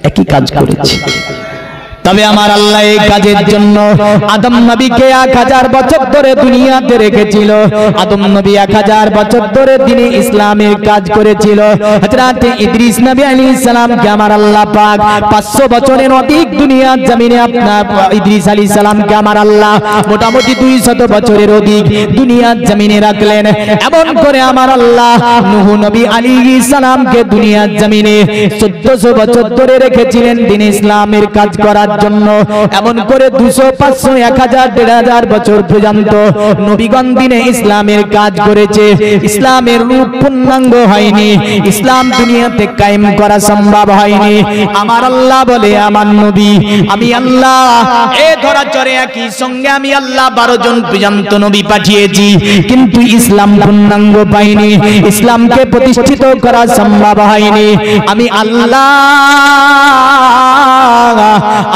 একই কাজ করেছে। তবে আমার আল্লাহ এই কাজের জন্য আদম নবীকে 1000 বছর ধরে দুনিয়াতে রেখেছিল। আদম নবী 1000 বছর ধরে তিনি ইসলামের কাজ করেছিল। হযরত ইদ্রিস নবী আলাইহিস সালামকে আমার আল্লাহ পাক 500 বছরের অধিক দুনিয়ার জমিনে আপনার ইদ্রিস আলাইহিস সালামকে আমার আল্লাহ মোটামুটি 200 বছরের অধিক দুনিয়ার জমিনে রাখলেন। এমন করে আমার আল্লাহ নূহ নবী আলাইহিস সালামকে দুনিয়ার জমিনে 1400 বছর ধরে রেখেছিলেন দিন ইসলামের কাজ করার জন্য। এমন করে 200, 500, 1000, 1500 বছর পর্যন্ত নবীগণ দিনে ইসলামের কাজ করেছে। ইসলামের রূপ পূর্ণাঙ্গ হয়নি, ইসলাম দুনিয়াতে কায়েম করা সম্ভব হয়নি। আমার আল্লাহ বলে, আমার নবী আমি আল্লাহ এই ধরাচরে একই সঙ্গে আমি আল্লাহ 12 জন পর্যন্ত নবী পাঠিয়েছি, কিন্তু ইসলাম পূর্ণাঙ্গ পায়নি, ইসলামকে প্রতিষ্ঠিত করা সম্ভব হয়নি। আমি আল্লাহ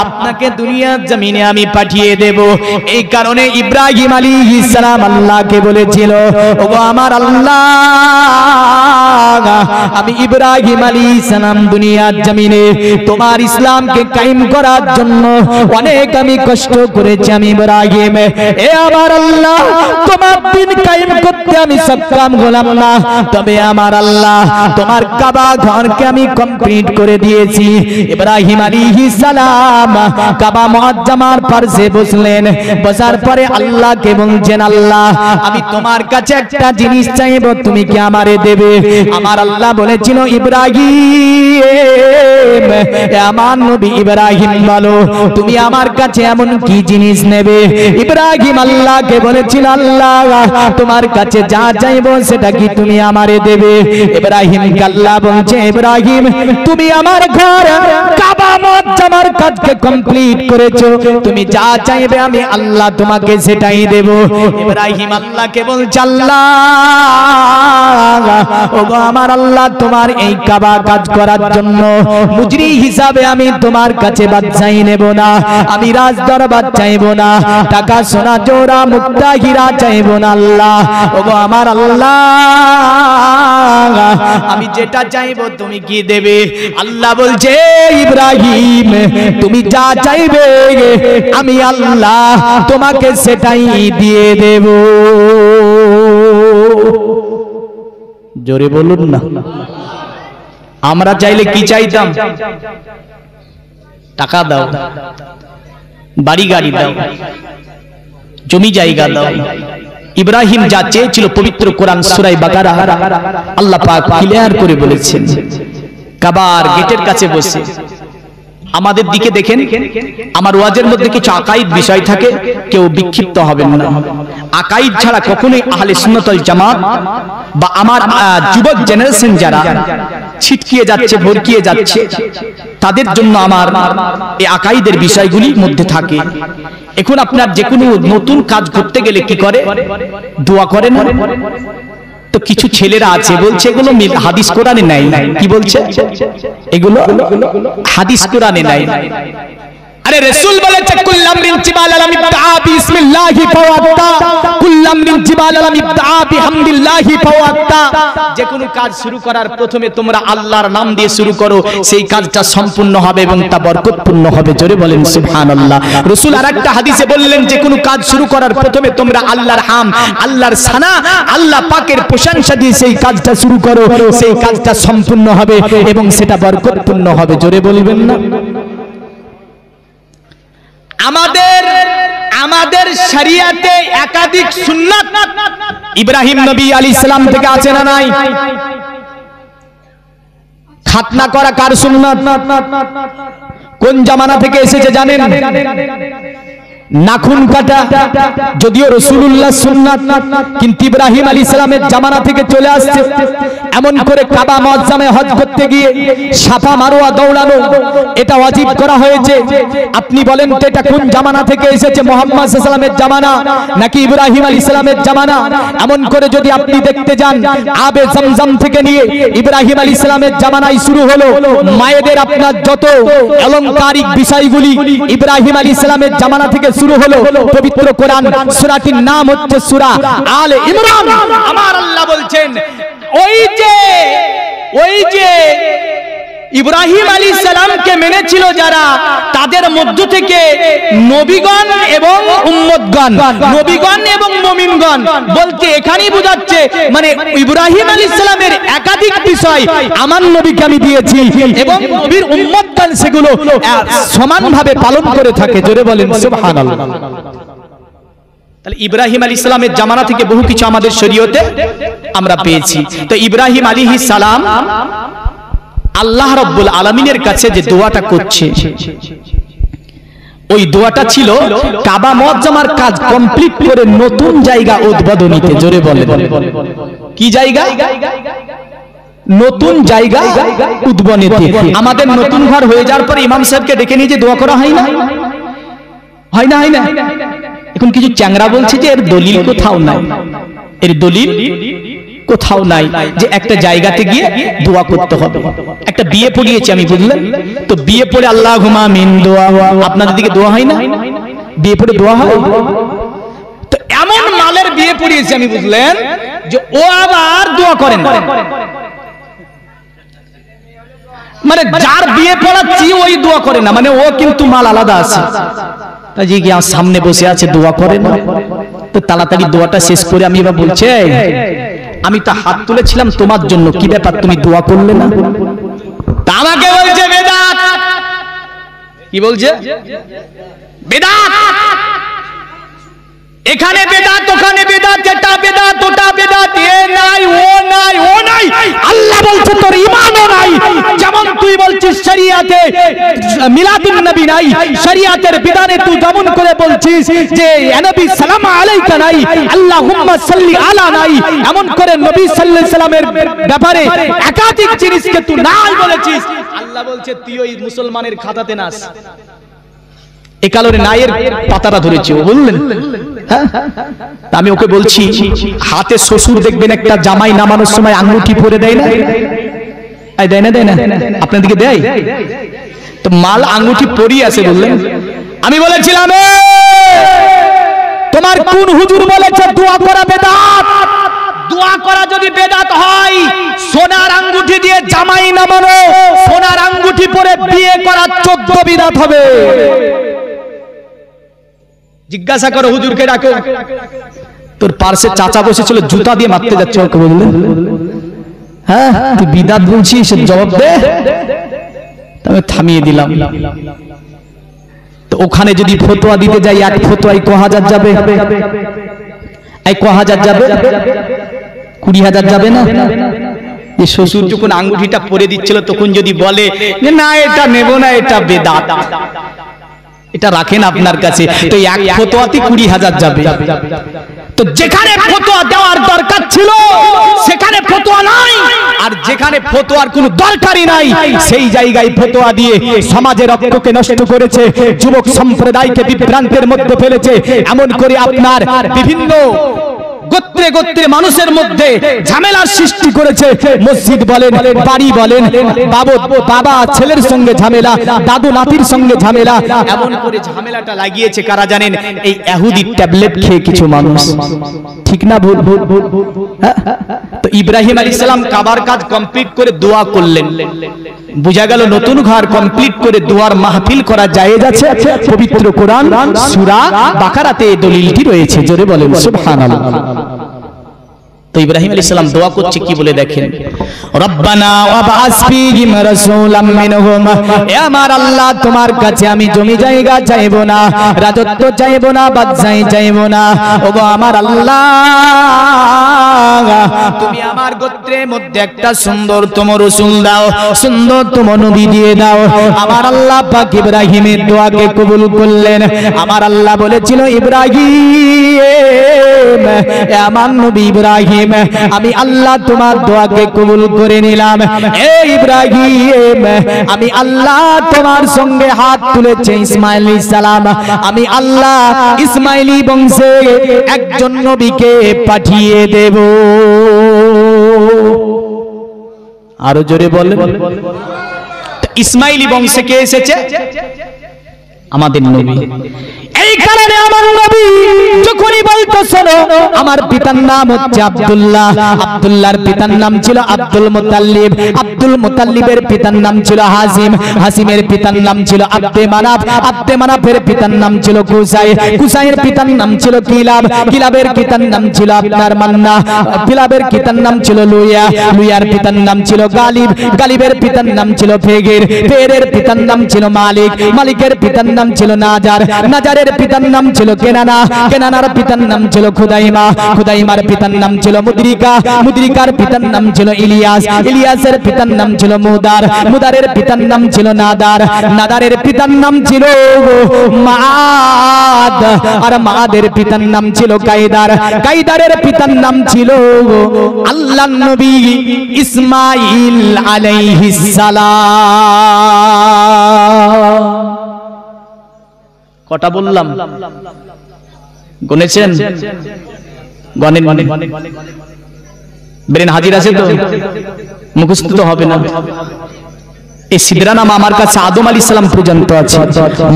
আপনাকে দুনিয়ার জমিনে আমি পাঠিয়ে দেব। এই কারণে ইব্রাহিম আলাইহিস সালাম আল্লাহকে বলেছিল, ওগো আমার আল্লাহ আমি ইব্রাহিম আলাইহিস সালাম দুনিয়ার জমিনে তোমার ইসলামকে কায়েম করার জন্য অনেক আমি কষ্ট করেছি। আমি ইব্রাহিম, এ আমার আল্লাহ তোমার দিন কায়েম করতে আমি সক্ষম হলাম না, তবে আমার আল্লাহ তোমার কাবা ঘরকে আমি কমপ্লিট করে দিয়েছি। ইব্রাহিম আলাইহিস সালাম কাবা মুআজ্জামার পাশে বসলেন। বসার পরে আল্লাহকে বলছেন, আল্লাহ আমি তোমার কাছে একটা জিনিস চাইবো, তুমি কি আমারে দেবে? আমার আল্লাহ বলেছিল, ইব্রাহিম আমার নবী ইব্রাহিম বলো তুমি আমার কাছে এমন কি জিনিস নেবে? ইব্রাহিম আল্লাহকে বলেছিল, আল্লাহ তোমার কাছে যা চাইবো সেটা কি তুমি আমারে দেবে? ইব্রাহিম আল্লাহ বলছে, ইব্রাহিম তুমি আমার ঘর কাবা মুআজ্জামার কাজকে কমপ্লিট করেছো, তুমি যা চাইবে আমি আল্লাহ তোমাকে সেটাই দেব। ইব্রাহিম আল্লাহকে বলছে, আল্লাহ ওগো আমার আল্লাহ তোমার এই কাবা কাজ করার জন্য মুজরি হিসাবে আমি তোমার কাছে বাদশাহী নেব না, আমি রাজ দরবার চাইব না, টাকা সোনা জোড়া মুক্তা হীরা চাইব না। আল্লাহ ওগো আমার আল্লাহ আমি যেটা চাইবো তুমি কি দেবে? আল্লাহ বলছে, ইব্রাহিম তুমি যা চাইবে আমি আল্লাহ তোমাকে সেটাই দিয়ে দেব। জোরে বলুন না। আমরা চাইলে কি চাইতাম? টাকা দাও, বাড়ি গাড়ি দাও, জমি জায়গা দাও। ইব্রাহিম যা চেয়েছিল পবিত্র কোরআন সূরা বাকারা আল্লাহ পাক ক্লিয়ার করে বলেছেন। কাবার গেটের কাছে বসে আমাদের দিকে দেখেন, আমার ওয়াজের মধ্যে কিছু আকাইদ বিষয় থাকে, কেউ বিক্ষিপ্ত হবেন না। আকাইদ ছাড়া কখনোই আহলে সুন্নাত ওয়াল জামাত বা আমার যুবক জেনারেশন যারা ছিটকিয়ে যাচ্ছে, ভরকিয়ে যাচ্ছে, তাদের জন্য আমার এই আকাইদের বিষয়গুলি মধ্যে থাকে। এখন আপনার যে কোনো নতুন কাজ করতে গেলে কি করে? দোয়া করে না? তো কিছু ছেলেরা আছে বলছে এগুলো হাদিস কোরআনে নাই। কি বলছে? এগুলো হাদিস কোরআনে নাই। আরে রাসূল বলেছে, কুল্লামরিন জিবালালাম ইবতা বিসমিল্লাহি ফাওয়াত্তা, কুল্লামরিন জিবালালাম ইবতা বিহামদিল্লাহি ফাওয়াত্তা। যে কোনো কাজ শুরু করার প্রথমে তোমরা আল্লাহর নাম দিয়ে শুরু করো, সেই কাজটা সম্পূর্ণ হবে এবং তা বরকতপূর্ণ হবে। জোরে বলেন সুবহানাল্লাহ। রাসূল আরেকটা হাদিসে বললেন, যে কোনো কাজ শুরু করার প্রথমে তোমরা আল্লাহর হাম, আল্লাহর সানা, আল্লাহ পাকের প্রশংসা দিয়ে সেই কাজটা শুরু করো, সেই কাজটা সম্পূর্ণ হবে এবং সেটা বরকতপূর্ণ হবে। জোরে বলবেন না? আমাদের শরিয়াতে একাধিক সুন্নাত ইব্রাহিম নবী আলাইহিস সালাম থেকে আছে না নাই? খাতনা করা কার সুন্নাত? কোন জামানা থেকে এসেছে জানেন? নাখুন কাটা যদিও রাসূলুল্লাহ সুন্নাত, কিন্তু ইব্রাহিম আলাইহিস সালামের জামানা থেকে চলে আসছে। এমন করে কাবা মুআজ্জামে হজ করতে গিয়ে সাফা মারওয়া দৌড়ানো এটা ওয়াজিব করা হয়েছে। আপনি বলেন তো এটা কোন জামানা থেকে এসেছে? মুহাম্মদ সাল্লাল্লাহু আলাইহি ওয়াসাল্লামের জামানা নাকি ইব্রাহিম আলাইহিস সালামের জামানা? এমন করে যদি আপনি দেখতে যান, আবে জমজম থেকে নিয়ে ইব্রাহিম আলাইহিস সালামের জামানায় শুরু হলো। মায়েদের আপনার যত অলংকারিক বিষয়গুলি ইব্রাহিম আলাইহিস সালামের জামানা থেকে শুরু হলো। পবিত্র কোরআন সূরাটির নাম হচ্ছে সূরা আলে ইমরান। আমার আল্লাহ বলছেন, ওই যে ইব্রাহিম আলাইহিস সালামকে মেনেছিল যারা, তাদের মধ্য থেকে নবীগণ এবং উম্মতগণ, নবীগণ এবং মুমিনগণ বলতে এখানেই বোঝাচ্ছে মানে ইব্রাহিম আলাইহিস সালামের একাধিক বিষয় আমার নবীকে আমি দিয়েছি এবং নবীর উম্মতগণ সেগুলো সমানভাবে পালন করে থাকে। জোরে বলেন সুবহানাল্লাহ। তাহলে ইব্রাহিম আলাইহিস সালামের জামানা থেকে বহু কিছু আমাদের শরীয়তে আমরা পেয়েছি। তো ইব্রাহিম আলাইহিস সালাম আল্লাহ রাব্বুল আলামিনের কাছে যে দোয়াটা করছে, ওই দোয়াটা ছিল কাবা মুআজ্জামার কাজ কমপ্লিট করে নতুন জায়গা উদ্বোধনীতে। জোরে বলেন কি জায়গা? নতুন জায়গা উদ্বোধনীতে। আমাদের নতুন ঘর হয়ে যাওয়ার পরে ইমাম সাহেবকে ডেকে নিয়ে যে দোয়া করা হয় না, হয় না, হয় না? এখন কিছু চ্যাংরা বলছে যে এর দলিল কোথাও নাই, এর দলিল কোথাও নাই যে একটা জায়গাতে গিয়ে দোয়া করতে হবে। একটা বিয়ে পড়িয়েছি আমি, বুঝলেন তো? বিয়ে পড়ে আল্লাহুম্মা আমিন দোয়া, আপনাদের দিকে দোয়া হয় না? বিয়ে পড়ে দোয়া হয় তো? এমন মালের বিয়ে পড়িয়েছি আমি, বুঝলেন, যে ও আবার দোয়া করেন না। মানে যার বিয়ে পড়াচ্ছি ওই দোয়া করে না, মানে ও কিন্তু মাল আলাদা আছে। তাই যে সামনে বসে আছে দোয়া করে না, তো তাড়াতাড়ি দোয়াটা শেষ করে আমি এবার বলছি আমি তো হাত তুলেছিলাম তোমার জন্য, কি ব্যাপার তুমি দোয়া করলে না? তা আমাকে বলছে বেদাত। কি বলছে? বেদাত। এখানে বেদাত, ওখানে বেদাত, এটা বেদাত, ওটা বেদাত, এ নাই, ও নাই, ও নাই। আল্লাহ বলছে তোর ঈমানও নাই। যেমন তুই বলছিস শরিয়াতে মিলাদুন নবী নাই, শরিয়াতের বিধানে তুই যেমন করে বলছিস যে নবী সালাম আলাইকা নাই, আল্লাহুম্মা সাল্লি আলা নাই, এমন করে নবী সাল্লাল্লাহু আলাইহি সাল্লামের ব্যাপারে একাধিক জিনিসকে তুই নাই বলেছিস। আল্লাহ বলছে তুই ওই মুসলমানের খাতাতে নাস। এই কালরে নায়ের পাতাটা ধরেছে, ও বললেন। আমি ওকে বলছি হাতে শ্বশুর দেখবেন একটা জামাই নামানোর সময় আঙ্গুঠি পরে দেয় না? দেয় না, দেয় না? আপনাদেরকে দেয় তো? মাল আঙ্গুঠি পরিয়ে আছে, বললেন। আমি বলেছিলাম তোমার কোন হুজুর বলেছে দোয়া করা বেদাত? দোয়া করা যদি বেদাত হয়, সোনার আঙ্গুঠি দিয়ে জামাই নামানো, সোনার আঙ্গুঠি পরে বিয়ে করা 14 বিদাত হবে। জিজ্ঞাসা করো হুজুরকে, ডাকো। তোর পার্শ্বে চাচা বসেছিল, জুতা দিয়ে মারতে যাচ্ছে ওকে, বললেন। হ্যাঁ তুই বিদাত বলছিস, জবাব দে। আমি থামিয়ে দিলাম। তো ওখানে যদি ফতোয়া দিতে যাই, এক ফতোয়ায় ক হাজার যাবে? এই ক হাজার যাবে? 20,000 যাবে না? যে শ্বশুর যখন আঙ্গুঠিটা পরে দিচ্ছিল তখন যদি বলে যে না এটা নেব না, এটা বেদাত, এটা রাখেন আপনার কাছে, তো এক ফতোয়াতে 20,000 যাবে। তো যেখানে ফতোয়া দেওয়ার দরকার ছিল সেখানে ফতোয়া নাই, আর যেখানে ফতোয়ার কোনো দরকারই নাই সেই জায়গায় ফতোয়া দিয়ে সমাজের ঐক্যকে নষ্ট করেছে, যুবক সম্প্রদায়কে বিভ্রান্তের মধ্যে ফেলেছে। এমন করে আপনার বিভিন্ন গোত্রে গোত্রে মানুষের মধ্যে ঝামেলার সৃষ্টি করেছে। মসজিদ বলেন, বাড়ি বলেন, বাবা ছেলের সঙ্গে ঝামেলা, দাদু নাতির সঙ্গে ঝামেলা, এমন করে ঝামেলাটা লাগিয়েছে কারা জানেন? এই ইহুদি ট্যাবলেট খেয়ে কিছু মানুষ। ঠিক না ভুল? তো ইব্রাহিম আলাইহিস সালাম কাবার কাজ কমপ্লিট করে দোয়া করলেন। বুঝা গেল নতুন ঘর কমপ্লিট করে দোয়ার মাহফিল করা জায়েজ আছে। পবিত্র কোরআন সূরা বাকারাতে এই দলিলটি রয়েছে। জোরে বলেন সুবহানাল্লাহ। তো ইব্রাহিম আলাইহিস সালাম দোয়া করছে কি বলে দেখেন, রব্বানা ওয়াবআস ফীহিম রাসূলাম মিনহুম। হে আমার আল্লাহ, তোমার কাছে আমি জমি জায়গা চাইবো না, রাজত্ব চাইবো না, বাদশাহী চাইবো না। ওগো আমার আল্লাহ, তুমি আমার গোত্রের মধ্যে একটা সুন্দরতম রাসূল দাও, সুন্দরতম নবী দিয়ে দাও। আমার আল্লাহ পাক ইব্রাহিমের দোয়াকে কবুল করলেন। আমার আল্লাহ বলেছিল, ইব্রাহিম, আমার নবী ইব্রাহিম, আমি আল্লাহ তোমার দোয়াকে কবুল করে নিলাম। হে ইব্রাহিম, আমি আল্লাহ তোমার সঙ্গে হাত তুলেছে ইসমাঈল আলাইহিস সালাম, আমি আল্লাহ ইসমাঈলি বংশে একজন নবীকে পাঠিয়ে দেব। আরো জোরে বলেন। ইসমাঈলি বংশে কে এসেছে? আমাদের নবী। এই কারণে আমার নবী যখন উনি বলতো শোনো আমার পিতার নাম হচ্ছে আব্দুল্লাহ, আব্দুল্লাহর পিতার নাম ছিল আব্দুল মুতাল্লিব, আব্দুল মুতাল্লিবের পিতার নাম ছিল হাসিম, হাসিমের পিতার নাম ছিল আব্দে মানাফ, আব্দে মানাফের পিতার নাম ছিল কুসাই, কুসাইয়ের পিতার নাম ছিল কিলাব, কিলাবের পিতার নাম ছিল আপনার মান্না, কিলাবের পিতার নাম ছিল লুইয়া, লুইয়ার পিতার নাম ছিল গালিব, গালিবের পিতার নাম ছিল ফেগের, ফেগের পিতার নাম ছিল মালিক, মালিকের পিতার নাম ছিল নাজার, নাজারের পিতার নাম ছিল কেনানা, কেনানার পিতার নাম ছিল খুদাইমা, খুদাইমার পিতার নাম ছিল মুদ্রিকা, মুদ্রিকার পিতার নাম ছিল ইলিয়াস, ইলিয়াসের পিতার নাম ছিল মুদার, মুদারের পিতার নাম ছিল নাদার, নাদারের পিতার নাম ছিল মাআদ, আর মাআদের পিতার নাম ছিল কায়দার, কায়দারের পিতার নাম ছিল আল্লাহর নবী ইসমাঈল আলাইহিস সালাম। কটা বললাম? গুনেছেন? গনেন? ব্রেন হাজির আছে তো? মুখস্থ তো হবে না। এই সিদরা নাম আমার কাছে আদম আলাইহিস সালাম পর্যন্ত আছে,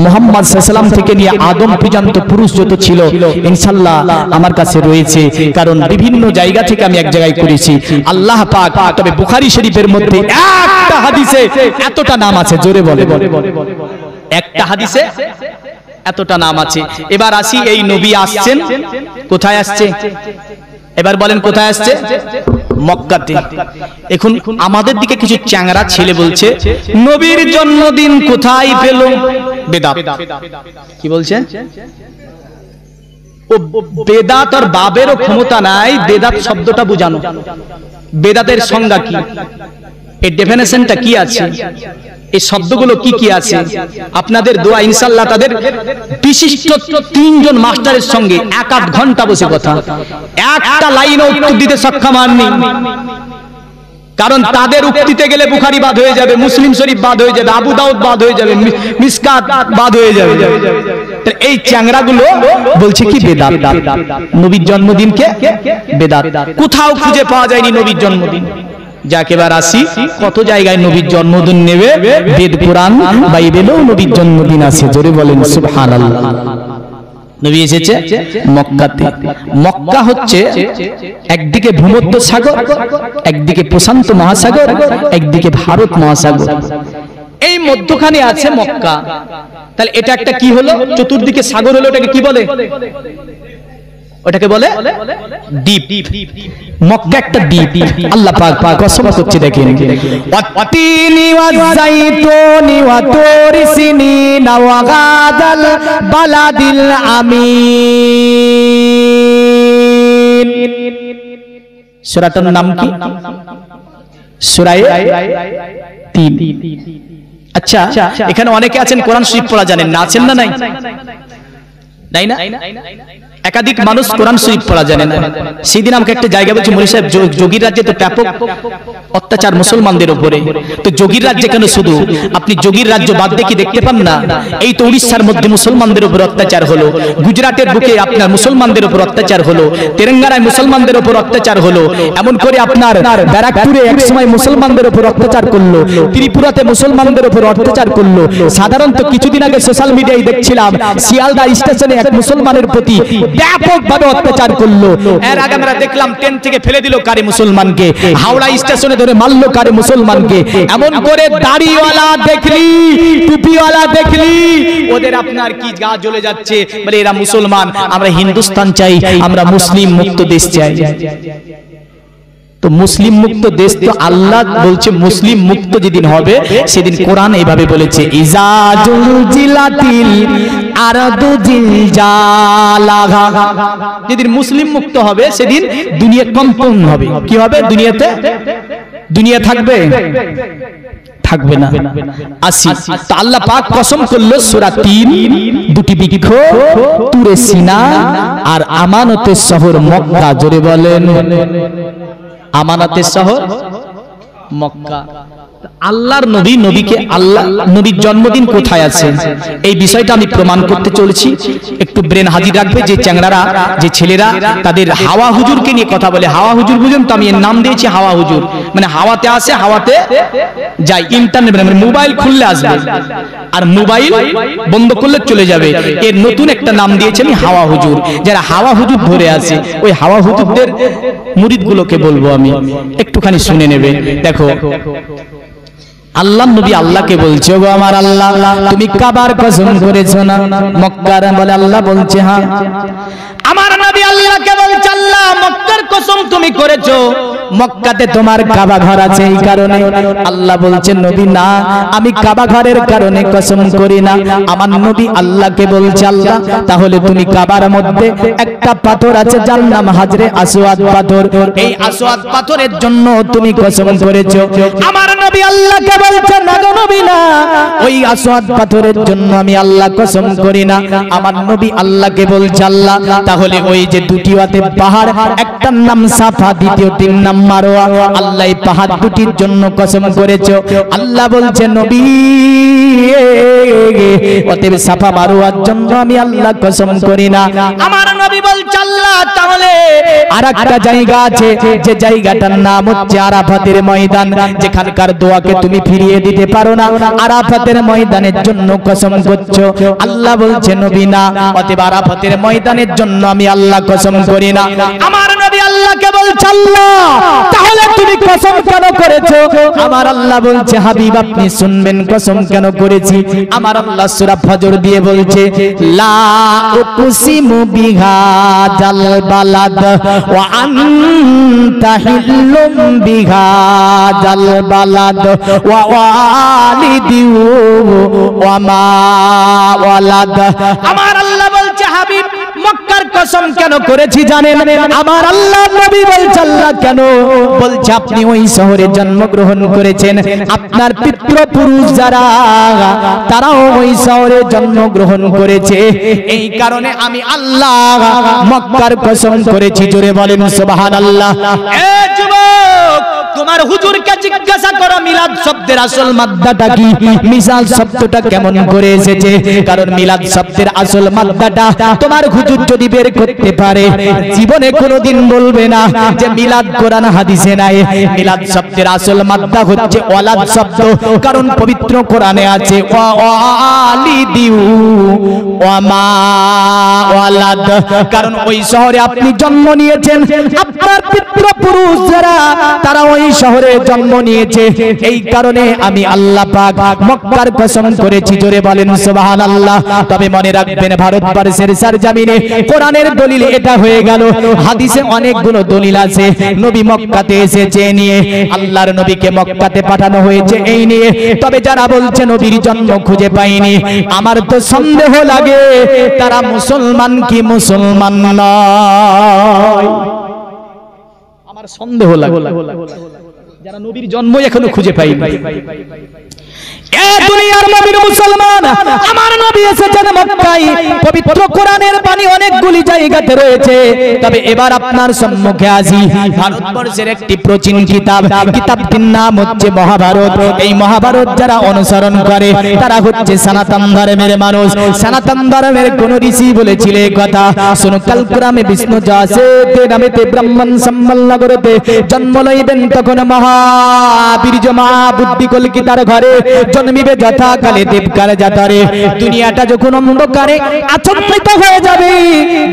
মুহাম্মদ সাল্লাল্লাহু আলাইহি সাল্লাম থেকে নিয়ে আদম পর্যন্ত পুরুষ যত ছিল ইনশাআল্লাহ আমার কাছে রয়েছে, কারণ বিভিন্ন জায়গা থেকে আমি এক জায়গায় করেছি। আল্লাহ পাক তবে বুখারী শরীফের মধ্যে একটা হাদিসে এতটা নাম আছে, জোরে বলে, একটা হাদিসে এতটা নাম আছে। এবার আসি, এই নবী আসছেন কোথায় আসছে? এবার বলেন কোথায় আসছে? মক্কাতে। এখন আমাদের দিকে কিছু চ্যাংড়া ছেলে বলছে নবীর জন্মদিন কোথায় পেল? বেদাত। কি বলছে? ও বেদাত আর বাবেরও ক্ষমতা নাই বেদাত শব্দটা বুঝানো। বেদাতের সংজ্ঞা কি, এর ডেফিনেশনটা কি আছে, এই শব্দগুলো কি কি আছে? আপনাদের দোয়া ইনশাআল্লাহ তাদের বিশিষ্ট তিনজন মাস্টারের সঙ্গে 1-8 ঘন্টা বসে কথা, একটা লাইনও উত্তর দিতে সক্ষম হননি। কারণ তাদের উক্তিতে গেলে বুখারী বাদ হয়ে যাবে, মুসলিম শরীফ বাদ হয়ে যাবে, আবু দাউদ বাদ হয়ে যাবে, মিসকাত বাদ হয়ে যাবে। এই চ্যাংড়াগুলো বলছে কি বেদাত, নবীর জন্মদিনকে বেদাত। কোথাও খুঁজে পাওয়া যায়নি নবীর জন্মদিন। যাকে এবার আসি, কত জায়গায় নবীর জন্মদিন নেবে, বেদ কোরআন বাইবেলেও নবীর জন্মদিন আছে, জোরে বলেন সুবহানাল্লাহ। নবী এসেছে মক্কাতে। মক্কা হচ্ছে একদিকে ভূমধ্য সাগর, একদিকে প্রশান্ত মহাসাগর, একদিকে ভারত মহাসাগর, এই মধ্যখানে আছে মক্কা। তাহলে এটা একটা কি হলো? চতুর্দিকে সাগর হলো, এটাকে কি বলে? ওটাকে বলে দ্বীপ। মক্কা একটা দ্বীপ। আল্লাহ পাক কসম করছে, দেখেন ওয়াতিনি ওয়াজাইতুনি ওয়া তুরি সিনিনা ওয়া গাদাল বালাদিল আমিন। সূরাটার নাম কি? সূরা 3। আচ্ছা, এখানে অনেকে আছেন কোরআন শরীফ পড়া জানেন না, আছেন না? নাই না? একাধিক মানুষ কোরআন শরীফ পড়া জানে না। সেদিন আমাকে একটা জায়গা বলছে, মনি সাহেব যোগীর রাজ্যে তো ব্যাপক অত্যাচার মুসলমানদের উপরে, তো যোগীর রাজ্যে কেন শুধু? আপনি যোগীর রাজ্য বাদ দেখি দেখতে পান না? এই তো উড়িষ্যার মধ্যে মুসলমানদের উপর অত্যাচার হলো, গুজরাটের বুকে আপনার মুসলমানদের উপর অত্যাচার হলো, তেলেঙ্গানায় মুসলমানদের উপর অত্যাচার হলো, এমন করে আপনার ব্যারাকপুরে একসময় মুসলমানদের উপর অত্যাচার করলো, ত্রিপুরাতে মুসলমানদের উপর অত্যাচার করলো। সাধারণত কিছুদিন আগে সোশ্যাল মিডিয়ায় দেখছিলাম শিয়ালদা স্টেশনে এক মুসলমানের প্রতি ব্যাপকভাবে অত্যাচার করলো। এর আগে আমরা দেখলাম ট্রেন থেকে ফেলে দিল কারে মুসলমানকে, হাওড়া স্টেশনে ধরে মারলো কারে মুসলমানকে। এমন করে দাড়িওয়ালা দেখলি, টুপিওয়ালা দেখলি, ওদের আপনার কি গা জ্বলে যাচ্ছে, বলে এরা মুসলমান, আমরা হিন্দুস্তান চাই, আমরা মুসলিম মুক্ত দেশ চাই। তো মুসলিম মুক্ত দেশ তো আল্লাহ বলছে মুসলিম মুক্ত যেদিন হবে সেদিন কোরআন এইভাবে বলেছে, ইজা জুলজিলাতিল আরদু জিলজালাহা। যেদিন মুসলিম মুক্ত হবে সেদিন দুনিয়া কম্পন হবে। কি হবে? দুনিয়াতে দুনিয়া থাকবে? থাকবে না। আসি, তো আল্লাহ পাক কসম করলো সূরা 3, দুটি বৃক্ষ, তুরে সিনা আর আমানতের শহর মক্কা। জোরে বলেন আমানতের শহর মক্কা। আল্লাহর নবী, নবীকে আল্লাহ, নবীর জন্মদিন কোথায় আছে এই বিষয়টা আমি প্রমাণ করতে চলেছি। একটু ব্রেন হাজির রাখবে। যে চ্যাংড়ারা, যে ছেলেরা তাদের হাওয়া হুজুরকে নিয়ে কথা বলে, হাওয়া হুজুর বুঝেন তো, আমি এর নাম দিয়েছি হাওয়া হুজুর, মানে হাওয়াতে আসে হাওয়াতে যায়, ইন্টারনেট মানে মোবাইল খুললে আসবে আর মোবাইল বন্ধ করলে চলে যাবে, এর নতুন একটা নাম দিয়েছি আমি হাওয়া হুজুর। যারা হাওয়া হুজুর ধরে আছে ওই হাওয়া হুজুরদের মুরিদগুলোকে বলবো আমি, একটুখানি শুনে নেবে। দেখো আল্লাহ নবী আল্লাহকে বলছে, গো আমার আল্লাহ তুমি কাবার কসম করেছো না? মক্কার বলে আল্লাহ বলছে হ্যাঁ। আমার নবী আল্লাহকে বলছে, আল্লাহ মক্কার কসম তুমি করেছো, মক্কাতে তোমার কাবা ঘর আছে এই কারণে? আল্লাহ বলছে, নবী না, আমি কাবা ঘরের কারণে কসম করি না। আমার নবী আল্লাহকে বলছে, আল্লাহ তাহলে তুমি কাবার মধ্যে একটা পাথর আছে যার নাম হাজরে আসওয়াদ পাথর, এই আসওয়াদ পাথরের জন্য তুমি কসম করেছো। আমার নবী আল্লাহকে বলছে, না গো নবী না, ওই আসওয়াদ পাথরের জন্য আমি আল্লাহ কসম করি না। আমার নবী আল্লাহকে বলছে, আল্লাহ তাহলে ওই যে দুটি ওয়াতে পাহাড়, একটার নাম সাফা, দ্বিতীয়টির নাম মারওয়া, আল্লাহ এই পাহাড় দুটির জন্য কসম করেছো। আল্লাহ বলছে, নবী অতএব সাফা মারওয়ার জন্য আমি আল্লাহ কসম করি না। আমার নবী বলছে, আল্লাহ তাহলে আরেকটা জায়গা আছে, যে জায়গাটার নাম হচ্ছে আরাফাতের ময়দান, যেখানকার দোয়াকে তুমি ফিরিয়ে দিতে পারো না, আরাফাতের ময়দানের জন্য কসম করছো। আল্লাহ বলছে, নবী না, অতএব আরাফাতের ময়দানের জন্য আমি আল্লাহ কসম করি না। আমার নবী আল্লাহকে বলছে, আল্লাহ তাহলে তুমি কসম কেন করেছো? আমার আল্লাহ বলছে, হাবিব আপনি শুনবেন কসম কেন করেছি। আমার আল্লাহ সূরা ফজর দিয়ে বলছে, লা উকসিমু বিহাযাল বালাদ ওয়া আনতা হিল্লুম বিহাযাল বালাদ ওয়া ওয়ালিদি ওয়া মা ওয়ালাদ। আমার আল্লাহ বলছে, হাবিব মক্কার কসম কেন করেছি জানেন? আমার আল্লাহ নবী বলছে, আল্লাহ কেন? বলছে, আপনি ওই শহরে জন্মগ্রহণ করেছেন, আপনার পিতৃপুরুষ যারা তারাও ওই শহরে জন্মগ্রহণ করেছে, এই কারণে আমি আল্লাহ মক্কার কসম করেছি। জোরে বলেন সুবহানাল্লাহ। এ যুবক, তোমার হুজুরকে জিজ্ঞাসা করো মিলাদ শব্দের আসল মাদ্দাটা কি, মিসাল শব্দটা কেমন করে এসেছে। কারণ মিলাদ শব্দের আসল মাদ্দাটা তোমার হুজুর যদি বের করতে পারে, জীবনে কোনোদিন বলবে না যে মিলাদ কোরআন হাদিসে নাই। মিলাদ শব্দের আসল মাদ্দা হচ্ছে ওয়ালাদ শব্দ, কারণ পবিত্র কোরআনে আছে ওয়ালিদিউ ওয়া মা ওয়ালাদ। কারণ ওই শহরে আপনি জন্ম নিয়েছেন, আপনার পিতৃপুরুষ যারা তারা ওই শহরে জন্ম নিয়েছে, এই কারণে আমি আল্লাহ পাক মক্কার কসম করেছি। জোরে বলেন সুবহানাল্লাহ। তবে মনে রাখবেন, ভারতবর্ষের সরজমিনে কোরআনের দলিল এটা হয়ে গেল, হাদিসে অনেকগুলো দলিল আছে। নবী মক্কাতে এসেছে নিয়ে, আল্লাহর নবীকে মক্কাতে পাঠানো হয়েছে এই নিয়ে। তবে যারা বলছে নবীর জন্ম খুঁজে পাইনি, আমার তো সন্দেহ লাগে তারা মুসলমান কি মুসলমান নয়। আমার সন্দেহ লাগে যারা নবীর জন্ম এখনো খুঁজে পাইনি। এ দুনিয়ার নবীর মুসলমান, আমার নবী এসেছেন মক্কায়, পবিত্র কোরআনের বাণী অনেকগুলি জায়গাতে রয়েছে। তবে এবার আপনার সম্মুখে আসি ভারতবর্ষের একটি প্রাচীন কিতাব, কিতাবটির নাম হচ্ছে মহাভারত। এই মহাভারত যারা অনুসরণ করে তারা হচ্ছে সনাতন ধর্মের মানুষ। সনাতন ধর্মের কোন ঋষি বলেছিল এই কথা, শুনো কালক্রমে বিষ্ণু যাসে নামেতে ব্রাহ্মণ সম্মল নগরতে জন্ম লইবেন, তখন মহাবীর্য মহা বুদ্ধি কলকিতার ঘরে জন্মিবে যথাকালে দেবকার যাতারে। দুনিয়াটা যখন অন্ধকারে আচ্ছন্নিত হয়ে যাবে,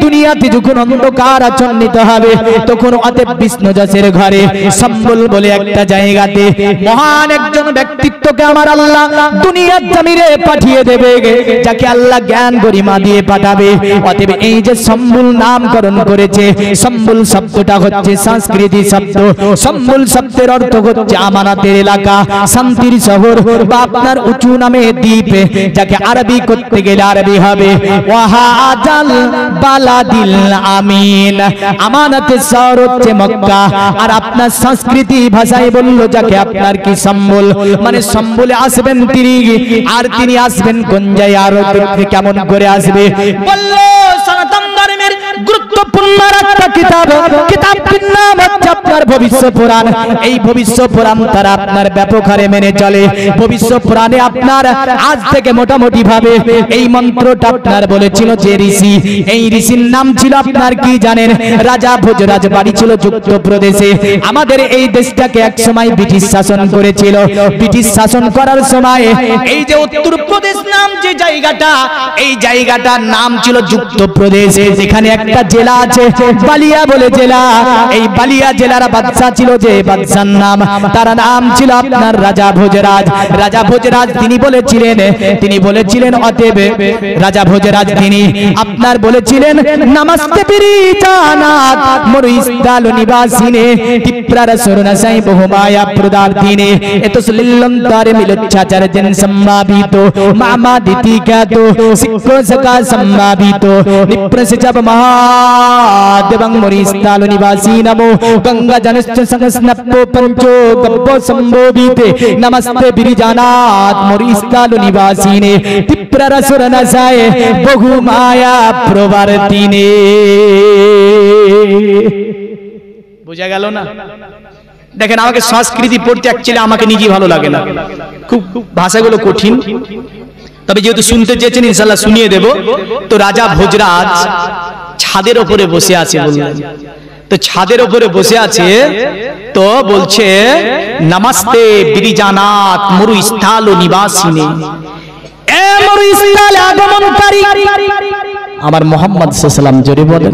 দুনিয়াতে যখন অন্ধকার আচ্ছন্নিত হবে, তখন অতএব বিষ্ণু যশের ঘরে সম্বল বলে একটা জায়গাতে মহান একজন ব্যক্তিত্বকে আমার আল্লাহ দুনিয়ার জমিনে পাঠিয়ে দেবে, যাকে আল্লাহ জ্ঞান গরিমা দিয়ে পাঠাবে। অতএব এই যে সম্বল নামকরণ করেছে, সম্বল শব্দটা হচ্ছে সংস্কৃতি শব্দ। সম্বল শব্দের অর্থ হচ্ছে আমানতের এলাকা, শান্তির শহর, বা আপনার উঁচু নামে দ্বীপ, যাকে আরবি করতে গেলে আরবি হবে ওয়াহাজাল বালাদিল আমিন। আমানতের শহর হচ্ছে মক্কা। আর আপনার সংস্কৃতি ভাষায় বললো যাকে আপনার কি সম্বল, মানে সম্বলে আসবেন তিনি, আর তিনি আসবেন কোন জায়গায়, আর কেমন করে আসবে বললো সনাতন ধর্মের গুরুত্বপূর্ণ গুরুত্বপূর্ণ একটা কিতাব, কিতাবটির নাম হচ্ছে আপনার ভবিষ্য পুরাণ। এই ভবিষ্য পুরাণ তারা আপনার ব্যাপক হারে মেনে চলে। ভবিষ্য পুরাণে আপনার আজ থেকে মোটামুটি ভাবে এই মন্ত্রটা আপনার বলেছিল যে ঋষি, এই ঋষির নাম ছিল আপনার কি জানেন? রাজা ভোজরাজ, বাড়ি ছিল যুক্তপ্রদেশে। আমাদের এই দেশটাকে এক সময় ব্রিটিশ শাসন করেছিল। ব্রিটিশ শাসন করার সময় এই যে উত্তরপ্রদেশ নাম যে জায়গাটা, এই জায়গাটার নাম ছিল যুক্তপ্রদেশ। এখানে একটা জেলা আছে বালিয়া বলে জেলা। এই বালিয়া জেলার বাদশা ছিল যে বাদশার নাম, তার নাম ছিল আপনার রাজা ভোজরাজ। রাজা ভোজরাজ তিনি বলেছিলেন অতএব রাজা ভোজরাজ তিনি আপনার বলেছিলেন নমস্তে বিরিজানাত মরুস্থল নিবাসিনে টিপ্রার সুরনসাই বহুমায়া প্রদার্থিনে এতসলিল্লন্তারে মিলচ্ছাচার্যন সম্মাবিত মামাদিতি খ্যাত শিক্ষো সকা সম্মাবিত নিপ্রসিজব মহাদেবং মরুস্থল নিবাসী নমো গঙ্গা জনশ্চ সংস্নপ্পো পঞ্চো গব্বো সম্ভোবিতে নমস্তে বিরিজানাত মরুস্থল নিবাসিনে টিপ্রার সুরনসাই বহুমায়া প্রবর্তিনে। বোঝা গেল না? দেখেন, আমাকে সংস্কৃতি পড়তে অ্যাকচুয়ালি আমাকে নিজেই ভালো লাগে না, খুব ভাষাগুলো কঠিন। তবে যেহেতু শুনতে চেয়েছেন ইনশাআল্লাহ শুনিয়ে দেব। তো রাজা ভোজরাজ ছাদের উপরে বসে আছে বললেন। তো ছাদের উপরে বসে আছে তো বলছে নমস্তে বিরিজানাত মরুস্থল নিবাসিনে, এ মরুস্থলে আগমনকারী আমার মোহাম্মদ সাল্লাল্লাহু আলাইহি ওয়াসাল্লাম। জোরে বলেন,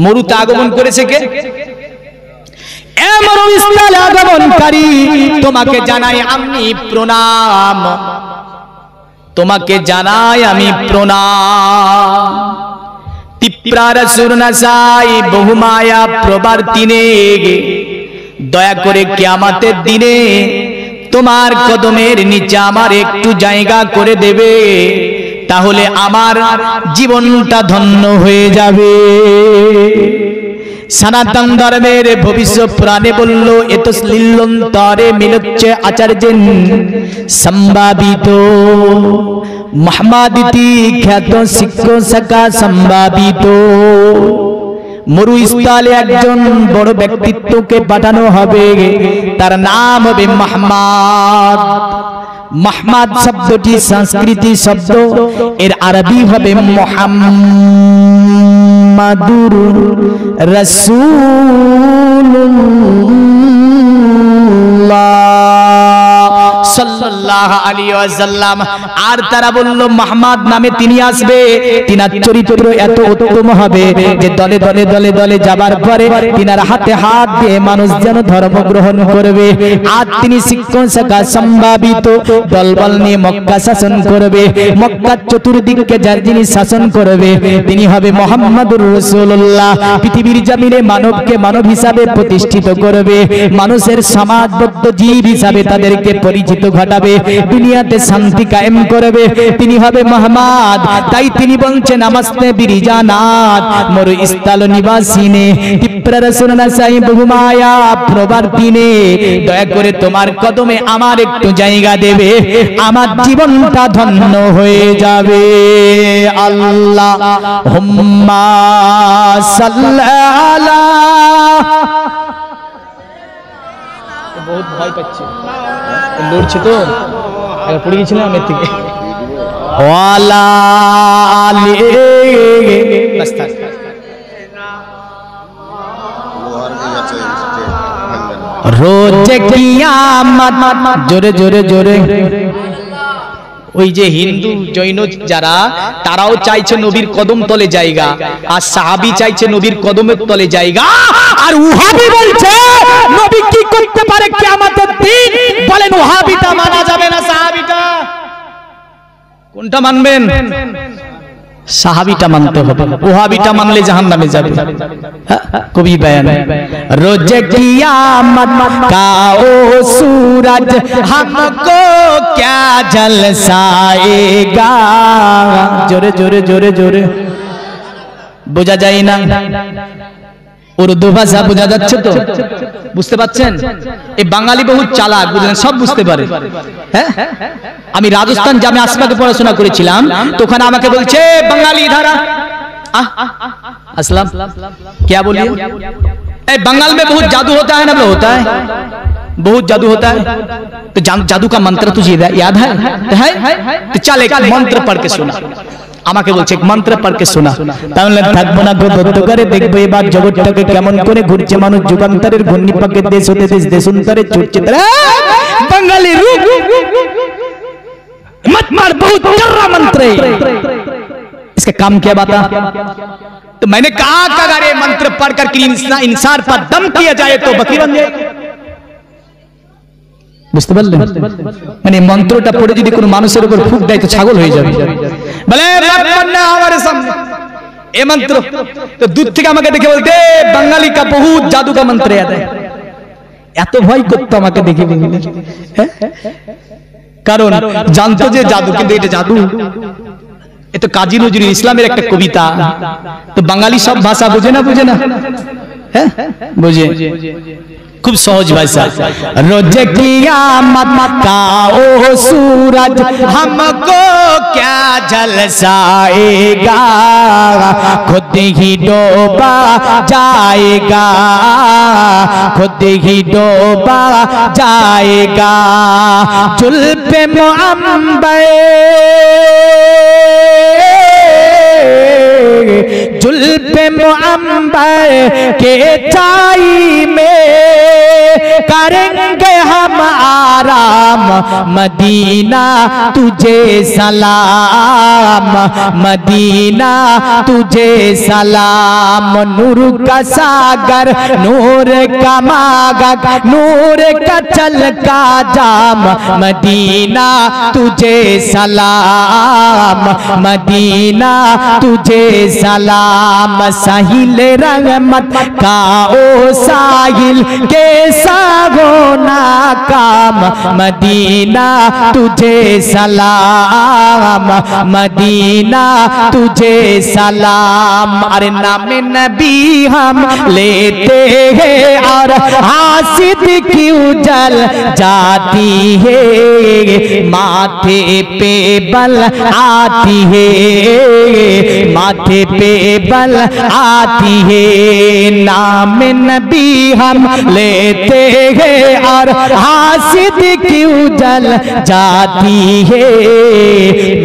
মরুতে আগমন করেছে কে? এ মরুস্থলে আগমনকারী, তোমাকে জানাই আমি প্রণাম, তোমাকে জানাই আমি প্রণাম। তিপ্রার সুরনাসাই বহুমায়া প্রবর্তিনে, দয়া করে কিয়ামতের দিনে তোমার কদমের নিচে আমার একটু জায়গা করে দেবে, তাহলে আমার জীবনটা ধন্য হয়ে যাবে। সনাতন ধর্মের ভবিষ্য পুরাণে বলল এতসলিল্লন্তরে মিলচ্ছে আচার্যেন সম্ভাবিত মহামাদিতি খ্যাত শিক্ষো সকা সম্ভাবিত। মরুস্থলে একজন বড় ব্যক্তিত্বকে পাঠানো হবে, তার নাম হবে মাহমাদ। মাহমাদ শব্দটি সংস্কৃতি শব্দ, এর আরবি হবে মুহাম্মাদুর রাসূলুল্লাহ সাল্লাল্লাহু আলাইহি ওয়াসাল্লাম। আর তারা বলল মাহমাদ নামে তিনি আসবে, তিনার চরিত্র এত উত্তম হবে যে দলে দলে দলে দলে যাবার পরে তিনার হাতে হাত দিয়ে মানুষ যেন ধর্ম গ্রহণ করবে। আর তিনি শিক্ষণ শাখা সম্ভাবিত দলবল নিয়ে মক্কা শাসন করবে। মক্কার চতুর্দিকে যার যিনি শাসন করবে তিনি হবে মুহাম্মাদুর রাসূলুল্লাহ। পৃথিবীর জমিনে মানবকে মানব হিসাবে প্রতিষ্ঠিত করবে, মানুষের সমাজবদ্ধ জীব হিসাবে তাদেরকে পরিচিত ঘটাবে, দুনিয়াতে শান্তি কায়েম করবে, তিনি হবে মুহাম্মদ। তাই তিনি বলছেন নমস্তে বিরিজানাত মরুস্থল নিবাসিনে টিপ্রার সুরনসাই বহুমায়া প্রবর্তিনে, দয়া করে তোমার কদমে আমার একটু জায়গা দেবে, আমার জীবনটা ধন্য হয়ে যাবে। আল্লাহুম্মা সাল্লি আলা, বহুত ভয় পাচ্ছে, লড়ছে তো পড়ে গেছিলাম আমের থেকে। ওয়ালা আলি রোজ কিয়ামত, জোরে জোরে জোরে। ওই যে হিন্দু জৈন যারা, তারাও চাইছে নবীর কদম তলে জায়গা, আর সাহাবী চাইছে নবীর কদমের তলে জায়গা। আর ওহাবি বলছে নবী কি করতে পারে কিয়ামতের দিন? বলেন ওহাবিটা মানা যাবে না সাহাবীটা? কোনটা মানবেন? সাহাবীটা মানতে হবে, ওহাবিটা মানলে জাহান্নামে যাবে। কবি বয়ান রোজ কিয়ামত কা ও सूरज हमको क्या झलसाएगा। जोरे जोरे जोरे जोरे বোঝা যায় না? উর্দু ভাষা বোঝা যাচ্ছে তো? বুঝতে পাচ্ছেন? এই বাঙালি বহুত চালাক, বুঝলেন, সব বুঝতে পারে। হ্যাঁ, আমি রাজস্থান জামে আসবাকে পড়াশোনা করেছিলাম, তো ওখানে আমাকে বলছে বাঙালি ধারা, असलम क्या बोलिए? बंगाल में बहुत जादू होता है ना? होता है, बहुत जादू होता है। तो जादू का मंत्र तुझे याद है? तो चल एक मंत्र पढ़ के सुना। আমাকে বলছে এক মন্ত্র পড়কে শোনা, তাহলে থাকবো না গো দত্ত করে দেখবো এবার জগৎটাকে কেমন করে ঘুরছে মানুষ, যুগান্তরের ঘূর্ণিপাকে দেশ হতে দেশ দেশান্তরে ছুটছে। বাঙালি রূপ मत मार, बहुत कर्रा मंत्र है, इसका काम क्या बता? तो मैंने कहा कि अगर ये मंत्र पढ़कर इंसान पर दम किया जाए तो बकरी बन जाए। বুঝতে পারলেন? মানে মন্ত্রটা পড়ে যদি কোনো মানুষের উপর ফুঁক দেয় তো ছাগল হয়ে যাবে। বলে না আমার সামনে এই মন্ত্র, তো দূর থেকে আমাকে দেখে বলতে বাঙালি का बहुत जादू का मंत्र याद है। এত ভয় করতো আমাকে দেখে, কারণ জানতো যে জাদু, কিন্তু এটা জাদু, এ তো কাজী নজরুল ইসলামের একটা কবিতা। তো বাঙালি সব ভাষা বোঝে না? বোঝে না? হ্যাঁ বোঝে, खूब सहज भाषा। रोज क़यामत का ओ सूरज हमको क्या झलसाएगा, खुद ही डूबा जाएगा, खुद ही डूबा जाएगा। जुल्फ़े मुअम्बर, जुल्फ़े मुअम्बर के छाई में करेंगे हम आराम, मदीना तुझे सलाम, मदीना तुझे सलाम। नूर का सागर, नूर का मागर, नूर का चलका जाम, मदीना तुझे सलाम, मदीना तुझे सलाम। साहिल रहमत का ओ साहिल कैसा होना काम, मदीना तुझे सलाम, मदीना तुझे सलाम। अरे नाम नबी हम लेते हैं और हासिद क्यों जल जाती है, माथे पे बल आती है, माथे पे बल आती है। नाम नबी हम लेते हैं और हासिद क्यों जल जाती है,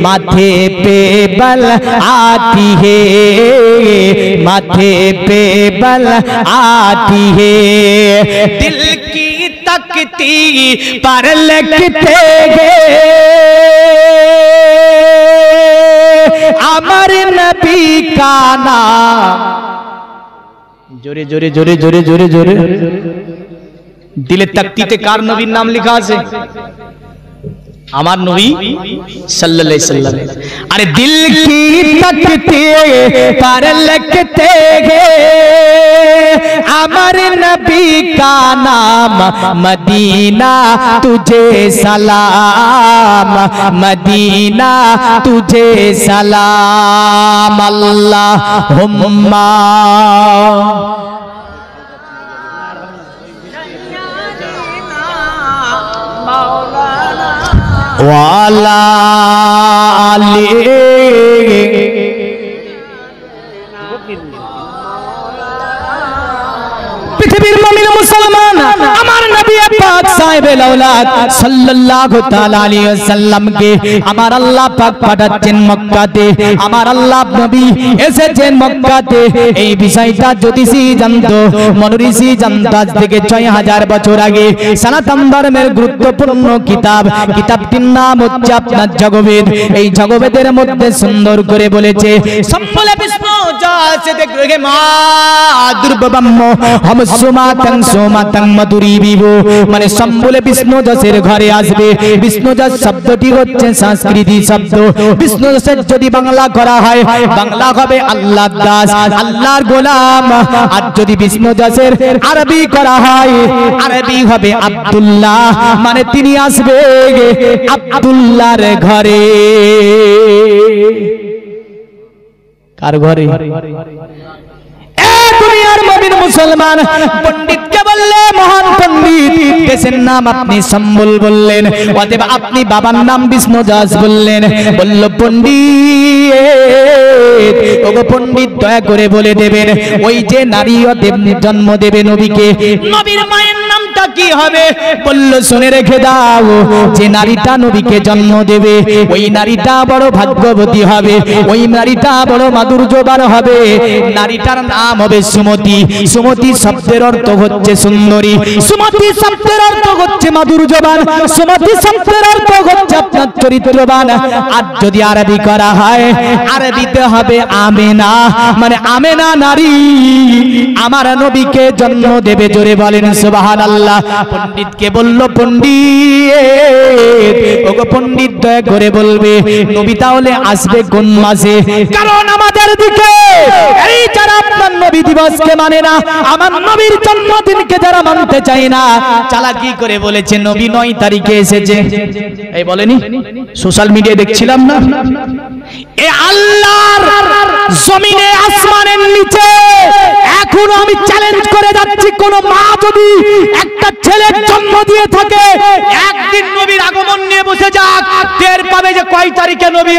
माथे पे बल आती है, माथे पे बल आती है। दिल की तकती पर लिखते हैं अमर नबी का नाम। जोरे जोरे जोरे जोरे जोरे जोरे दिले तख्तीते कार नबीर नाम लिखा আছে? আমার নবী সাল্লাল্লাহু আলাইহি সাল্লাম। अरे दिल की तख्ती पर लिखते हैं अमर नबी का नाम, मदीना तुझे सलाम, मदीना तुझे सलाम। अल्लाहुम्मा वाला आले পৃথিবীর মুমিন মুসলমান আমার নবী পাক সাহেবে লাউলাদ সাল্লাল্লাহু তাআলা আলাইহি ওয়াসাল্লাম কে আমার আল্লাহ পাক পাঠাচ্ছেন মক্কাতে। আমার আল্লাহ নবী এসেছেন মক্কাতে, এই বিষয়টা জ্যোতিষী জানতো, মনুঋষি জানতো আজ থেকে ৬০০০ বছর আগে। সনাতন ধর্মের গুরুত্বপূর্ণ কিতাবটির নাম হচ্ছে আপনার জগবেদ। এই জগবেদের মধ্যে সুন্দর করে বলেছে সম্বলে বিষ্ণু যা আছে দেখে মা দুর্বব্রহ্ম হম সোমাতং সোমাতং মধুরী বিভু, মানে সম্বলে বিষ্ণু যশের ঘরে আসবে। বিষ্ণু যশ শব্দটি হচ্ছে সংস্কৃতি শব্দ। বিষ্ণু যশের যদি বাংলা করা হয়, বাংলা হবে আল্লাহর দাস, আল্লাহর গোলাম। আর যদি বিষ্ণু যশের আরবি করা হয়, আরবি হবে আব্দুল্লাহ, মানে তিনি আসবে আব্দুল্লাহর ঘরে। কার ঘরে? দুনিয়ার মুমিন মুসলমান, পণ্ডিতকে বললে মহান পণ্ডিত, দেশের নাম আপনি সম্বল বললেন, অতএব আপনি বাবার নাম বিষ্ণু দাস বললেন। বলল পণ্ডিত, ওগো পণ্ডিত দয়া করে বলে দেবেন ওই যে নারী জন্ম দেবে নবীকে, নবীর মায়ের নামটা কি হবে? বলল শুনে রেখে দাও, যে নারীটা নবীকে জন্ম দেবে ওই নারীটা বড় ভাগ্যবতী হবে, ওই নারীটা বড় মাধুর্যবান হবে, নারীটার নাম হবে সুমতি। সুমতি শব্দের অর্থ হচ্ছে সুন্দরী, সুমতি শব্দের অর্থ হচ্ছে মাধুর্যবান, সুমতি শব্দের অর্থ হচ্ছে আপনার চরিত্রবান। আর যদি আরবি করা হয়, আরবিতে হবে আমেনা, মানে আমেনা নারী আমার নবীকে জন্ম দেবে। জোরে বলেন সুবহানাল্লাহ। পণ্ডিতকে বলল পণ্ডিত, ওগো পণ্ডিত দয়া করে বলবে নবী তাহলে আসবে কোন মাসে? কারণ আমাদের দিকে এই যারা আপনার নবী দিবসকে মানে না, আমার নবীর জন্মদিনকে যারা মানতে চায় না, চালাকি করে বলেছে নবী 9 তারিখে এসেছে। এই বলেনি, সোশ্যাল মিডিয়ায় দেখছিলাম না, এ আল্লাহর জমিনে আসমানের নিচে এখনো আমি চ্যালেঞ্জ করে যাচ্ছি, কোন মা যদি একটা ছেলের জন্ম দিয়ে থাকে, একদিন নবীর আগমন নিয়ে বসে যাক, টের পাবে যে কয় তারিখে নবী